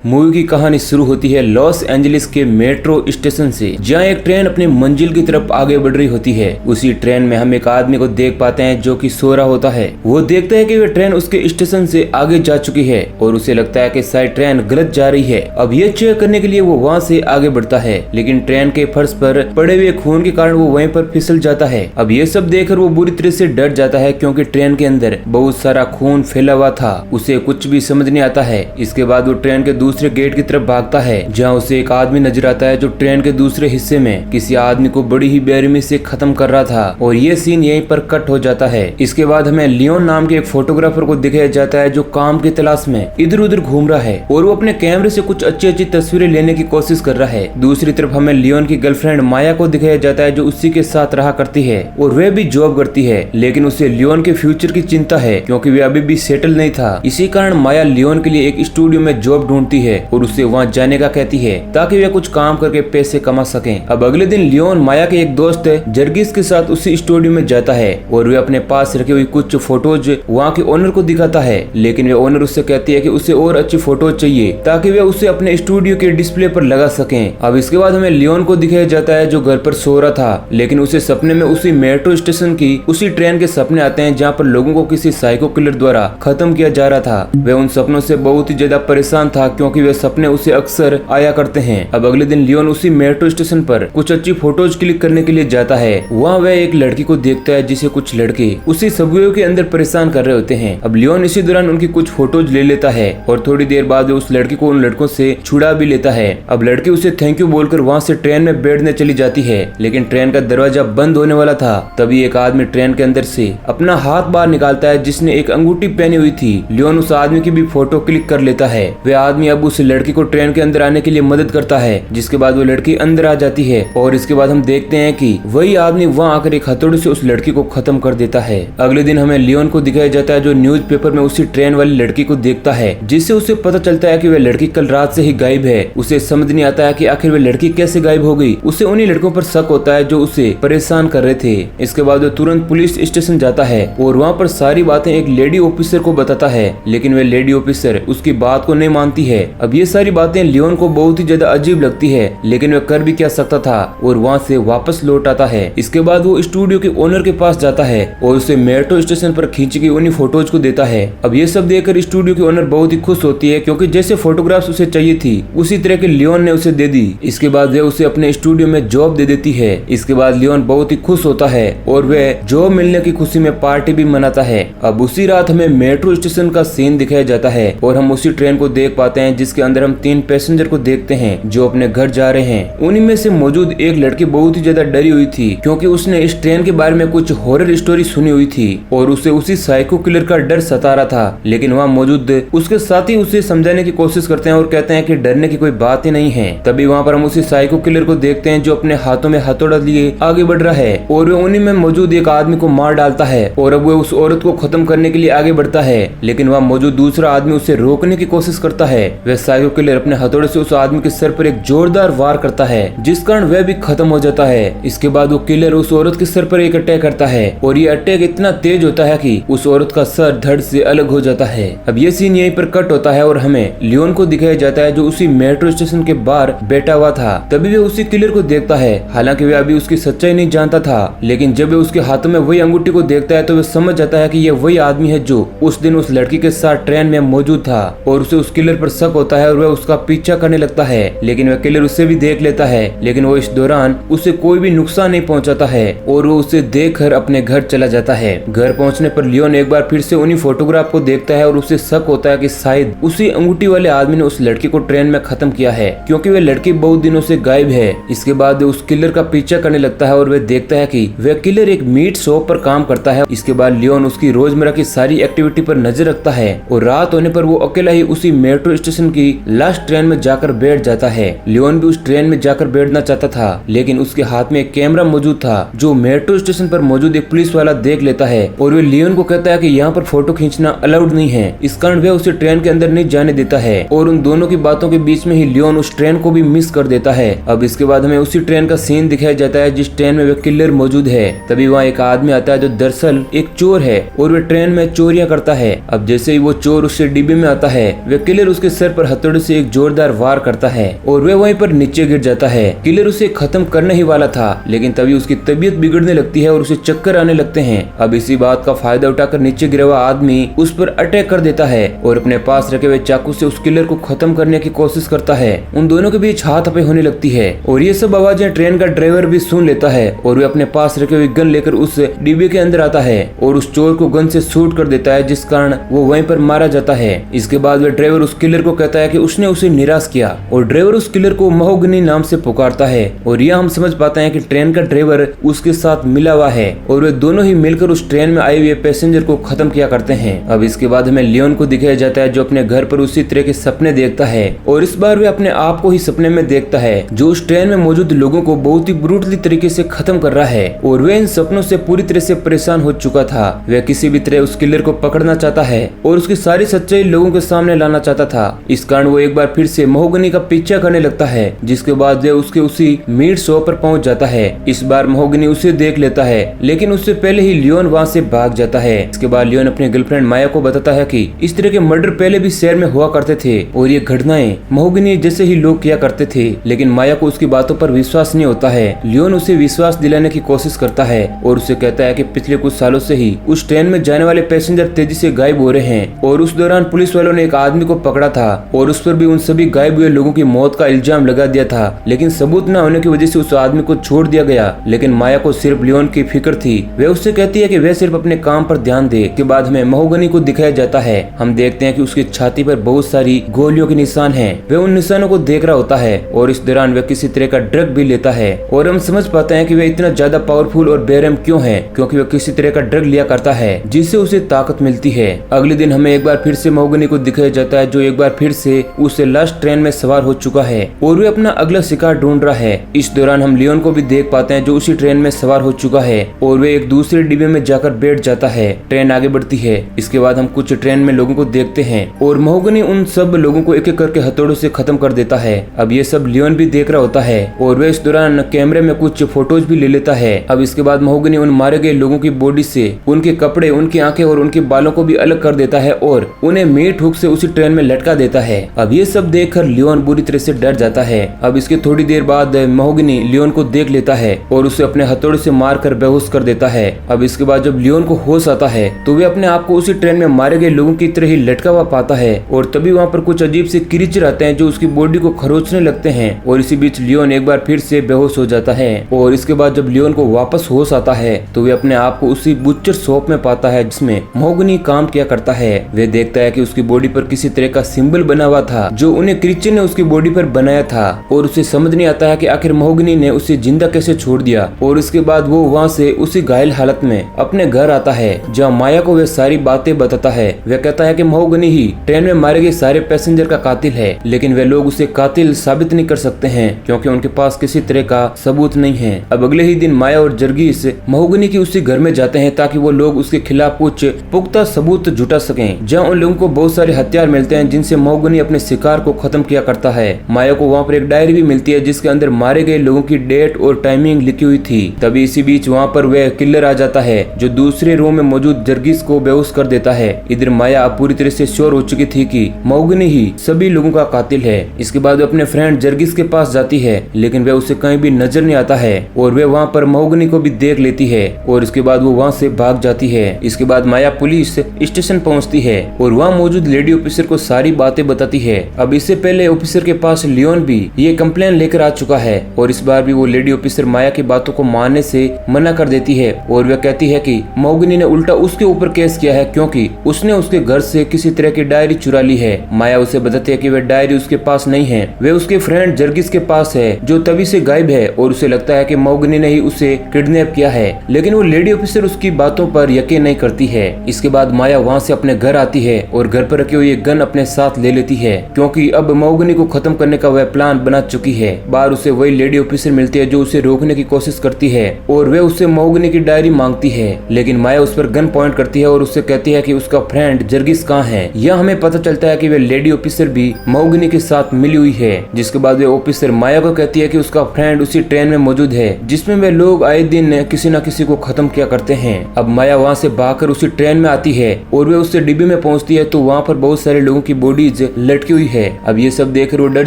Movie की कहानी शुरू होती है लॉस एंजलिस के मेट्रो स्टेशन से, जहां एक ट्रेन अपनी मंजिल की तरफ आगे बढ़ रही होती है। उसी ट्रेन में हम एक आदमी को देख पाते हैं जो कि सो रहा होता है। वो देखता है कि वह ट्रेन उसके स्टेशन से आगे जा चुकी है और उसे लगता है कि शायद ट्रेन गलत जा रही है। अब ये चेक करने के लिए वो वहाँ से आगे बढ़ता है, लेकिन ट्रेन के फर्श पर पड़े हुए खून के कारण वो वहीं पर फिसल जाता है। अब ये सब देखकर वो बुरी तरह से डर जाता है, क्योंकि ट्रेन के अंदर बहुत सारा खून फैला हुआ था। उसे कुछ भी समझ नहीं आता है। इसके बाद वो ट्रेन के दूसरे गेट की तरफ भागता है, जहां उसे एक आदमी नजर आता है जो ट्रेन के दूसरे हिस्से में किसी आदमी को बड़ी ही बेरहमी से खत्म कर रहा था। और ये सीन यहीं पर कट हो जाता है। इसके बाद हमें लियोन नाम के एक फोटोग्राफर को दिखाया जाता है जो काम की तलाश में इधर उधर घूम रहा है और वो अपने कैमरे से कुछ अच्छी अच्छी तस्वीरें लेने की कोशिश कर रहा है। दूसरी तरफ हमें लियोन की गर्लफ्रेंड माया को दिखाया जाता है जो उसी के साथ रहा करती है और वह भी जॉब करती है, लेकिन उसे लियोन के फ्यूचर की चिंता है क्योंकि वह अभी भी सेटल नहीं था। इसी कारण माया लियोन के लिए एक स्टूडियो में जॉब ढूंढती है और उसे वहाँ जाने का कहती है ताकि वे कुछ काम करके पैसे कमा सकें। अब अगले दिन लियोन माया के एक दोस्त जर्गिस के साथ उसी स्टूडियो में जाता है और वे अपने पास रखी हुई कुछ फोटोज वहाँ के ओनर को दिखाता है, लेकिन वे ओनर उससे कहती है कि उसे और अच्छी फोटोज चाहिए ताकि वे उसे अपने स्टूडियो के डिस्प्ले पर लगा सकें। अब इसके बाद हमें लियोन को दिखाया जाता है जो घर पर सो रहा था, लेकिन उसे सपने में उसी मेट्रो स्टेशन की उसी ट्रेन के सपने आते हैं जहाँ पर लोगों को किसी साइको किलर द्वारा खत्म किया जा रहा था। वह उन सपनों से बहुत ही ज्यादा परेशान था क्योंकि वे सपने उसे अक्सर आया करते हैं। अब अगले दिन लियोन उसी मेट्रो स्टेशन पर कुछ अच्छी फोटोज क्लिक करने के लिए जाता है। वहाँ वह एक लड़की को देखता है जिसे कुछ लड़के उसी सबवे के अंदर परेशान कर रहे होते हैं। अब लियोन इसी दौरान उनकी कुछ फोटोज ले लेता है और थोड़ी देर बाद उस लड़की को उन लड़कों से छुड़ा भी लेता है। अब लड़की उसे थैंक यू बोलकर वहाँ से ट्रेन में बैठने चली जाती है, लेकिन ट्रेन का दरवाजा बंद होने वाला था। तभी एक आदमी ट्रेन के अंदर से अपना हाथ बाहर निकालता है जिसने एक अंगूठी पहनी हुई थी। लियोन उस आदमी की भी फोटो क्लिक कर लेता है। वह आदमी अब उस लड़की को ट्रेन के अंदर आने के लिए मदद करता है, जिसके बाद वो लड़की अंदर आ जाती है और इसके बाद हम देखते हैं कि वही आदमी वहाँ आकर एक हथौड़े से उस लड़की को खत्म कर देता है। अगले दिन हमें लियोन को दिखाया जाता है जो न्यूज़पेपर में उसी ट्रेन वाली लड़की को देखता है, जिससे उसे पता चलता है कि वह लड़की कल रात से ही गायब है। उसे समझ नहीं आता है कि आखिर वह लड़की कैसे गायब हो गई। उसे उन्हीं लड़कों पर शक होता है जो उसे परेशान कर रहे थे। इसके बाद वो तुरंत पुलिस स्टेशन जाता है और वहाँ पर सारी बातें एक लेडी ऑफिसर को बताता है, लेकिन वह लेडी ऑफिसर उसकी बात को नहीं मानती है। अब ये सारी बातें लियोन को बहुत ही ज्यादा अजीब लगती है, लेकिन वह कर भी क्या सकता था और वहाँ से वापस लौट आता है। इसके बाद वो स्टूडियो के ओनर के पास जाता है और उसे मेट्रो स्टेशन पर खींची गई उन्हीं फोटोज को देता है। अब ये सब देखकर स्टूडियो की ओनर बहुत ही खुश होती है क्योंकि जैसे फोटोग्राफ्स उसे चाहिए थी उसी तरह के लियोन ने उसे दे दी। इसके बाद वह उसे अपने स्टूडियो में जॉब दे देती है। इसके बाद लियोन बहुत ही खुश होता है और वह जॉब मिलने की खुशी में पार्टी भी मनाता है। अब उसी रात हमें मेट्रो स्टेशन का सीन दिखाया जाता है और हम उसी ट्रेन को देख पाते हैं जिसके अंदर हम 3 पैसेंजर को देखते हैं जो अपने घर जा रहे हैं। उन्हीं में से मौजूद एक लड़की बहुत ही ज्यादा डरी हुई थी क्योंकि उसने इस ट्रेन के बारे में कुछ हॉरर स्टोरी सुनी हुई थी और उसे उसी साइको किलर का डर सता रहा था। लेकिन वहाँ मौजूद उसके साथी उसे समझाने की कोशिश करते हैं और कहते हैं कि डरने की कोई बात ही नहीं है। तभी वहाँ पर हम उसी साइको किलर को देखते हैं जो अपने हाथों में हथौड़ा लिए आगे बढ़ रहा है और वह उन्हीं में मौजूद एक आदमी को मार डालता है और अब वह उस औरत को खत्म करने के लिए आगे बढ़ता है, लेकिन वहाँ मौजूद दूसरा आदमी उसे रोकने की कोशिश करता है। वह साइको किलर अपने हथौड़े से उस आदमी के सर पर एक जोरदार वार करता है जिस कारण वह भी खत्म हो जाता है। इसके बाद वो किलर उस औरत के सर पर एक अटैक करता है और ये अटैक इतना तेज होता है कि उस औरत का सर धड़ से अलग हो जाता है। अब ये सीन यहीं पर कट होता है और हमें लियोन को दिखाया जाता है जो उसी मेट्रो स्टेशन के बाहर बैठा हुआ था। तभी वह उसी किलर को देखता है, हालांकि वह अभी उसकी सच्चाई नहीं जानता था, लेकिन जब वह उसके हाथों में वही अंगूठी को देखता है तो वह समझ जाता है कि यह वही आदमी है जो उस दिन उस लड़की के साथ ट्रेन में मौजूद था और उसे उस किलर पर शक होता है और वह उसका पीछा करने लगता है। लेकिन वह किलर उसे भी देख लेता है, लेकिन वो इस दौरान उसे कोई भी नुकसान नहीं पहुंचाता है और वो उसे देखकर अपने घर चला जाता है। घर पहुंचने पर लियोन एक बार फिर से उन्हीं फोटोग्राफ को देखता है और उसे शक होता है कि शायद उसी अंगूठी वाले आदमी ने उस लड़की को ट्रेन में खत्म किया है क्योंकि वह लड़की बहुत दिनों से गायब है। इसके बाद उस किलर का पीछा करने लगता है और वह देखता है कि वह किलर एक मीट शॉप पर काम करता है। इसके बाद लियोन उसकी रोजमर्रा की सारी एक्टिविटी पर नजर रखता है और रात होने पर वो अकेला ही उसी मेट्रो स्टेशन की लास्ट ट्रेन में जाकर बैठ जाता है। लियोन भी उस ट्रेन में जाकर बैठना चाहता था, लेकिन उसके हाथ में एक कैमरा मौजूद था जो मेट्रो स्टेशन पर मौजूद एक पुलिस वाला देख लेता है और वे लियोन को कहता है कि यहाँ पर फोटो खींचना अलाउड नहीं है। इस कारण वह उसे ट्रेन के अंदर नहीं जाने देता है और उन दोनों की बातों के बीच में ही लियोन उस ट्रेन को भी मिस कर देता है। अब इसके बाद हमें उसी ट्रेन का सीन दिखाया जाता है जिस ट्रेन में वह किलर मौजूद है। तभी वहाँ एक आदमी आता है जो दरअसल एक चोर है और वह ट्रेन में चोरियां करता है। अब जैसे ही वो चोर उससे डिब्बे में आता है वह किलर उसके सर सर पर हथौड़े से एक जोरदार वार करता है और वह वहीं पर नीचे गिर जाता है। किलर उसे खत्म करने ही वाला था, लेकिन तभी उसकी तबीयत बिगड़ने लगती है और उसे चक्कर आने लगते हैं। अब इसी बात का फायदा उठाकर नीचे गिरा हुआ आदमी उस पर अटैक कर देता है और अपने पास रखे हुए चाकू से उस किलर को खत्म करने की कोशिश करता है। उन दोनों के बीच हाथापाई होने लगती है और ये सब आवाजें ट्रेन का ड्राइवर भी सुन लेता है और वे अपने पास रखे हुए गन लेकर उस डिब्बे के अंदर आता है और उस चोर को गन से शूट कर देता है, जिस कारण वो वहीं पर मारा जाता है। इसके बाद वह ड्राइवर उस किलर को कहता है कि उसने उसे निराश किया और ड्राइवर उस किलर को महोगनी नाम से पुकारता है और यह हम समझ पाते हैं कि ट्रेन का ड्राइवर उसके साथ मिला हुआ है और वे दोनों ही मिलकर उस ट्रेन में आए हुए पैसेंजर को खत्म किया करते हैं। अब इसके बाद हमें लियोन को दिखाया जाता है जो अपने घर पर उसी तरह के सपने देखता है और इस बार वे अपने आप को ही सपने में देखता है जो उस ट्रेन में मौजूद लोगों को बहुत ही ब्रूटली तरीके से खत्म कर रहा है और वह इन सपनों से पूरी तरह से परेशान हो चुका था। वह किसी भी तरह उस किलर को पकड़ना चाहता है और उसकी सारी सच्चाई लोगों के सामने लाना चाहता था। इस कारण वो एक बार फिर से महोगनी का पीछा करने लगता है, जिसके बाद वह उसके उसी मीट शॉप पर पहुंच जाता है। इस बार महोगनी उसे देख लेता है, लेकिन उससे पहले ही लियोन वहां से भाग जाता है। इसके बाद लियोन अपनी गर्लफ्रेंड माया को बताता है कि इस तरह के मर्डर पहले भी शहर में हुआ करते थे और ये घटनाएं महोगनी जैसे ही लोग किया करते थे, लेकिन माया को उसकी बातों पर विश्वास नहीं होता है। लियोन उसे विश्वास दिलाने की कोशिश करता है और उसे कहता है कि पिछले कुछ सालों से ही उस ट्रेन में जाने वाले पैसेंजर तेजी से गायब हो रहे हैं और उस दौरान पुलिस वालों ने एक आदमी को पकड़ा था और उस पर भी उन सभी गायब हुए लोगों की मौत का इल्जाम लगा दिया था, लेकिन सबूत न होने की वजह से उस आदमी को छोड़ दिया गया। लेकिन माया को सिर्फ लियोन की फिक्र थी। वह उससे कहती है कि वह सिर्फ अपने काम पर ध्यान दे। के बाद हमें महोगनी को दिखाया जाता है। हम देखते हैं कि उसकी छाती पर बहुत सारी गोलियों के निशान हैं। वह उन निशानों को देख रहा होता है और इस दौरान वह किसी तरह का ड्रग भी लेता है और हम समझ पाते हैं कि वह इतना ज्यादा पावरफुल और बेरहम क्यों है, क्योंकि वह किसी तरह का ड्रग लिया करता है जिससे उसे ताकत मिलती है। अगले दिन हमें एक बार फिर से महोगनी को दिखाया जाता है जो एक बार फिर से उस लास्ट ट्रेन में सवार हो चुका है और वह अपना अगला शिकार ढूंढ रहा है। इस दौरान हम लियोन को भी देख पाते हैं जो उसी ट्रेन में सवार हो चुका है और वह एक दूसरे डिब्बे में जाकर बैठ जाता है। ट्रेन आगे बढ़ती है। इसके बाद हम कुछ ट्रेन में लोगों को देखते हैं और महोगनी उन सब लोगों को एक एक करके हथौड़ों से खत्म कर देता है। अब ये सब लियोन भी देख रहा होता है और वह इस दौरान कैमरे में कुछ फोटोज भी ले लेता है। अब इसके बाद महोगनी उन मारे गए लोगों की बॉडी से उनके कपड़े, उनकी आंखें और उनके बालों को भी अलग कर देता है और उन्हें मीट हुक से उसी ट्रेन में लटका देता है। अब ये सब देखकर लियोन बुरी तरह से डर जाता है। अब इसके थोड़ी देर बाद महोगनी लियोन को देख लेता है और उसे अपने हथौड़े से मारकर बेहोश कर देता है। अब इसके बाद जब लियोन को होश आता है तो वे अपने आप को उसी ट्रेन में मारे गए लोगों की तरह ही लटका हुआ पाता है और तभी वहाँ पर कुछ अजीब से क्रीचर आते हैं जो उसकी बॉडी को खरोचने लगते हैं और इसी बीच लियोन एक बार फिर से बेहोश हो जाता है। और इसके बाद जब लियोन को वापस होश आता है तो वे अपने आप को उसी बुच्चर शॉप में पाता है जिसमें महोगनी काम किया करता है। वे देखता है कि उसकी बॉडी पर किसी तरह का सिंबल बना हुआ था जो उन्हें क्रीचर ने उसकी बॉडी पर बनाया था और उसे समझ नहीं आता है कि आखिर महोगनी ने उसे जिंदा कैसे छोड़ दिया। और इसके बाद वो वहाँ से उसी घायल हालत में अपने घर आता है जहाँ माया को वह सारी बातें बताता है। वह कहता है कि महोगनी ही ट्रेन में मारे गए सारे पैसेंजर का कातिल है, लेकिन वे लोग उसे कातिल साबित नहीं कर सकते हैं क्योंकि उनके पास किसी तरह का सबूत नहीं है। अब अगले ही दिन माया और जर्गीस महोगनी की उसी घर में जाते हैं ताकि वो लोग उसके खिलाफ कुछ पुख्ता सबूत जुटा सकें, जहाँ उन लोगों को बहुत सारे हथियार मिलते हैं जिनसे महोगनी अपने शिकार को खत्म किया करता है। माया को वहाँ पर एक डायरी भी मिलती है जिसके अंदर मारे गए लोगों की डेट और टाइमिंग लिखी हुई थी। तभी इसी बीच वहाँ पर वह किलर आ जाता है जो दूसरे रूम में मौजूद जर्गीस को बेहोश कर देता है। इधर माया अब पूरी तरह से श्योर हो चुकी थी कि महोगनी ही सभी लोगों का कातिल है। इसके बाद वो अपने फ्रेंड जर्गीस के पास जाती है, लेकिन वह उसे कहीं भी नजर नहीं आता है और वह वहाँ पर महोगनी को भी देख लेती है और इसके बाद वो वहाँ से भाग जाती है। इसके बाद माया पुलिस स्टेशन पहुँचती है और वहाँ मौजूद लेडी ऑफिसर को सारी बातें बताती है। अब इससे पहले ऑफिसर के पास लियोन भी ये कंप्लेन लेकर आ चुका है और इस बार भी वो लेडी ऑफिसर माया की बातों को मानने से मना कर देती है और वह कहती है कि महोगनी ने उल्टा उसके ऊपर केस किया है क्योंकि उसने उसके घर से किसी तरह की डायरी चुरा ली है। माया उसे बताती है कि वह डायरी उसके पास नहीं है, वह उसके फ्रेंड जर्गीस के पास है जो तभी से गायब है और उसे लगता है कि महोगनी ने ही उसे किडनैप किया है, लेकिन वो लेडी ऑफिसर उसकी बातों पर यकीन नहीं करती है। इसके बाद माया वहाँ से अपने घर आती है और घर पर रखी हुई गन अपने साथ ले लेती है क्योंकि अब महोगनी को खत्म करने का वह प्लान बना चुकी है। बाहर उसे वही लेडी ऑफिसर मिलती है जो उसे रोकने की कोशिश करती है और वह उससे महोगनी की डायरी मांगती है, लेकिन माया उस पर गन पॉइंट करती है और उससे कहती है कि उसका फ्रेंड जर्गीस कहाँ है। यह हमें पता चलता है कि वह लेडी ऑफिसर भी महोगनी के साथ मिली हुई है, जिसके बाद वह ऑफिसर माया को कहती है कि उसका फ्रेंड उसी ट्रेन में मौजूद है जिसमें वे लोग आए दिन किसी न किसी को खत्म किया करते हैं। अब माया वहाँ से भागकर उसी ट्रेन में आती है और वे उससे डिब्बे में पहुँचती है तो वहाँ पर बहुत सारे लोगों की बॉडीज बॉडीज लटकी हुई है। अब ये सब देखकर वो डर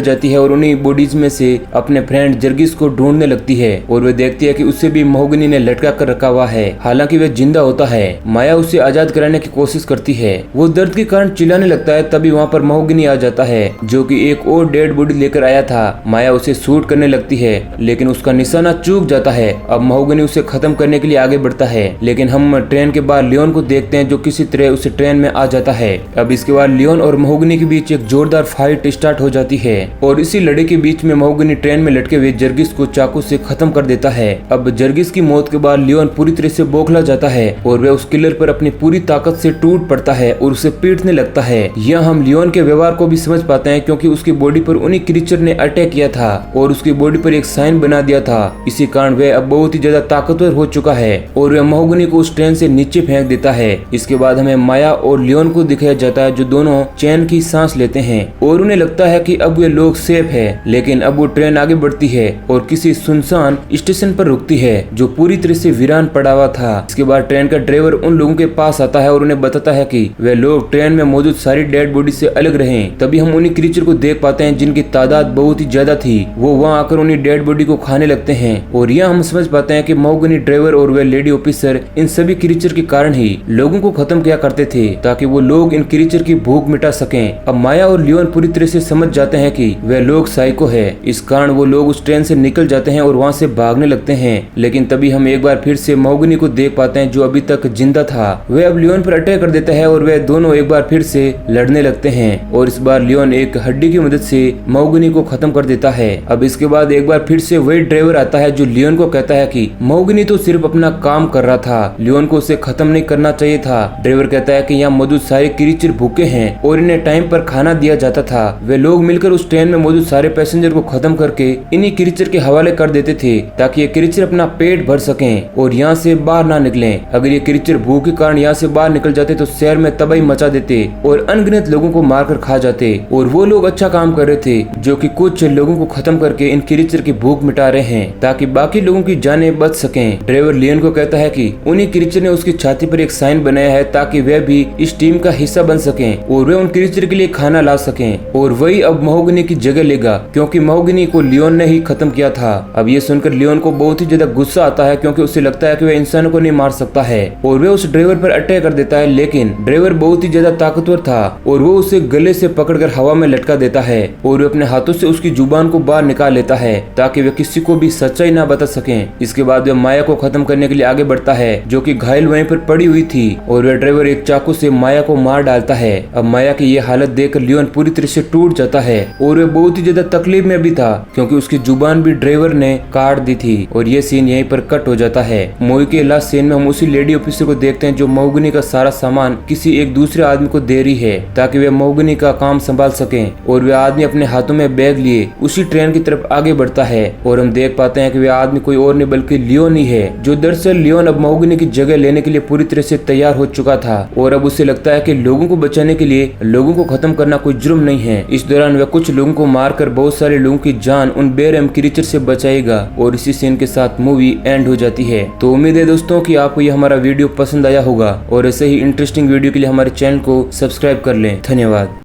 जाती है और उन्हीं बॉडीज में से अपने फ्रेंड जर्गिस को ढूंढने लगती है और वह देखती है कि उसे भी महोगनी ने लटका कर रखा हुआ है, हालांकि वह जिंदा होता है। माया उसे आजाद कराने की कोशिश करती है। वो दर्द के कारण चिल्लाने लगता है, तभी वहाँ पर महोगनी आ जाता है जो कि एक और डेड बॉडी लेकर आया था। माया उसे शूट करने लगती है लेकिन उसका निशाना चूक जाता है। अब महोगनी उसे खत्म करने के लिए आगे बढ़ता है, लेकिन हम ट्रेन के बाहर लियोन को देखते हैं जो किसी तरह उसे ट्रेन में आ जाता है। अब इसके बाद लियोन और महोगनी के बीच एक जोरदार फाइट स्टार्ट हो जाती है और इसी लड़ाई के बीच में महोगनी ट्रेन में लटके हुए जर्गिस को चाकू से खत्म कर देता है। अब जर्गिस की मौत के बाद लियोन पूरी तरह से बौखला जाता है और वह उस किलर पर अपनी पूरी ताकत से टूट पड़ता है और उसे पीटने लगता है। यहाँ हम लियोन के व्यवहार को भी समझ पाते हैं क्योंकि उसकी बॉडी पर उन्हीं क्रीचर ने अटैक किया था और उसकी बॉडी पर एक साइन बना दिया था। इसी कारण वह अब बहुत ही ज्यादा ताकतवर हो चुका है और वह महोगनी को उस ट्रेन से नीचे फेंक देता है। इसके बाद हमें माया और लियोन को दिखाया जाता है जो दोनों चैन की सांस लेते हैं और उन्हें लगता है कि अब वे लोग सेफ है। लेकिन अब वो ट्रेन आगे बढ़ती है और किसी सुनसान स्टेशन पर रुकती है जो पूरी तरह से वीरान पड़ा हुआ था। इसके बाद ट्रेन का ड्राइवर उन लोगों के पास आता है और उन्हें बताता है कि वे लोग ट्रेन में मौजूद सारी डेड बॉडी से अलग रहें। तभी हम उन्हीं क्रीचर को देख पाते हैं जिनकी तादाद बहुत ही ज्यादा थी। वो वहाँ आकर उन्हीं डेड बॉडी को खाने लगते हैं और यह हम समझ पाते हैं कि महोगनी ड्राइवर और वे लेडी ऑफिसर इन सभी क्रीचर के कारण ही लोगों को खत्म किया करते थे ताकि वो लोग इन क्रीचर की भूख मिटा सकें। अब माया और लियोन पूरी तरह से समझ जाते हैं कि वे लोग साइको है। इस कारण वो लोग उस ट्रेन से निकल जाते हैं और वहाँ से भागने लगते हैं। लेकिन तभी हम एक बार फिर से महोगनी को देख पाते हैं जो अभी तक जिंदा था। वह अब लियोन पर अटैक कर देता है और वे दोनों एक बार फिर से लड़ने लगते हैं और इस बार लियोन एक हड्डी की मदद से महोगनी को खत्म कर देता है। अब इसके बाद एक बार फिर से वही ड्राइवर आता है जो लियोन को कहता है कि महोगनी तो सिर्फ अपना काम कर रहा था, लियोन को उसे खत्म नहीं करना चाहिए था। ड्राइवर कहता है कि यहाँ मौजूद सारे क्रीचर भूखे हैं और इन्हें टाइम पर खाना दिया जाता था। वे लोग मिलकर उस ट्रेन में मौजूद सारे पैसेंजर को खत्म करके इन्हीं क्रीचर के हवाले कर देते थे ताकि ये क्रीचर अपना पेट भर सकें और यहाँ से बाहर ना निकलें। अगर ये क्रीचर भूख के कारण यहाँ से बाहर निकल जाते तो शहर में तबाही मचा देते और अनगिनत लोगों को मारकर खा जाते। और वो लोग अच्छा काम कर रहे थे जो कि कुछ लोगों को खत्म करके इन क्रीचर की भूख मिटा रहे हैं ताकि बाकी लोगों की जानें बच सकें। ड्राइवर लियोन को कहता है कि उन्हीं क्रीचर ने उसकी छाती पर एक साइन बनाया है ताकि वे भी इस टीम का हिस्सा बन सकें और वे उन क्रीचर के लिए खाना ला सकें और वही अब महोगनी की जगह लेगा क्योंकि महोगनी को लियोन ने ही खत्म किया था। अब ये सुनकर लियोन को बहुत ही ज्यादा गुस्सा आता है क्योंकि उसे लगता है कि वह इंसानों को नहीं मार सकता है और वह उस ड्राइवर पर अटैक कर देता है। लेकिन ड्राइवर बहुत ही ज्यादा ताकतवर था और वो उसे गले से पकड़कर हवा में लटका देता है और वह अपने हाथों से उसकी जुबान को बाहर निकाल लेता है ताकि वे किसी को भी सच्चाई ना बता सकें। इसके बाद वह माया को खत्म करने के लिए आगे बढ़ता है जो कि घायल वहीं पर पड़ी हुई थी और वह ड्राइवर एक चाकू से माया को मार डालता है। अब माया की ये हालत देखकर लियोन पूरी तरह से टूट जाता है और वह बहुत ही ज्यादा तकलीफ में भी था क्योंकि उसकी जुबान भी ड्राइवर ने काट दी थी और ये सीन यहीं पर कट हो जाता है। मूवी के लास्ट सीन में हम उसी लेडी ऑफिसर को देखते हैं जो महोगनी का सारा सामान किसी एक दूसरे आदमी को दे रही है ताकि वे महोगनी का काम संभाल सकें और वह आदमी अपने हाथों में बैग लिए उसी ट्रेन की तरफ आगे बढ़ता है और हम देख पाते हैं कि वह आदमी कोई और नहीं बल्कि लियोन ही है जो दरअसल लियोन अब महोगनी की जगह लेने के लिए पूरी तरह से तैयार हो चुका था और अब उसे लगता है कि लोगों को बचाने के लिए लोगों को खत्म करना कोई जुर्म नहीं है। इस दौरान वह कुछ लोगों को मारकर बहुत सारे लोगों की जान उन बेरहम क्रीचर से बचाएगा और इसी सीन के साथ मूवी एंड हो जाती है। तो उम्मीद है दोस्तों कि आपको ये हमारा वीडियो पसंद आया होगा और ऐसे ही इंटरेस्टिंग वीडियो के लिए हमारे चैनल को सब्सक्राइब कर लें। धन्यवाद।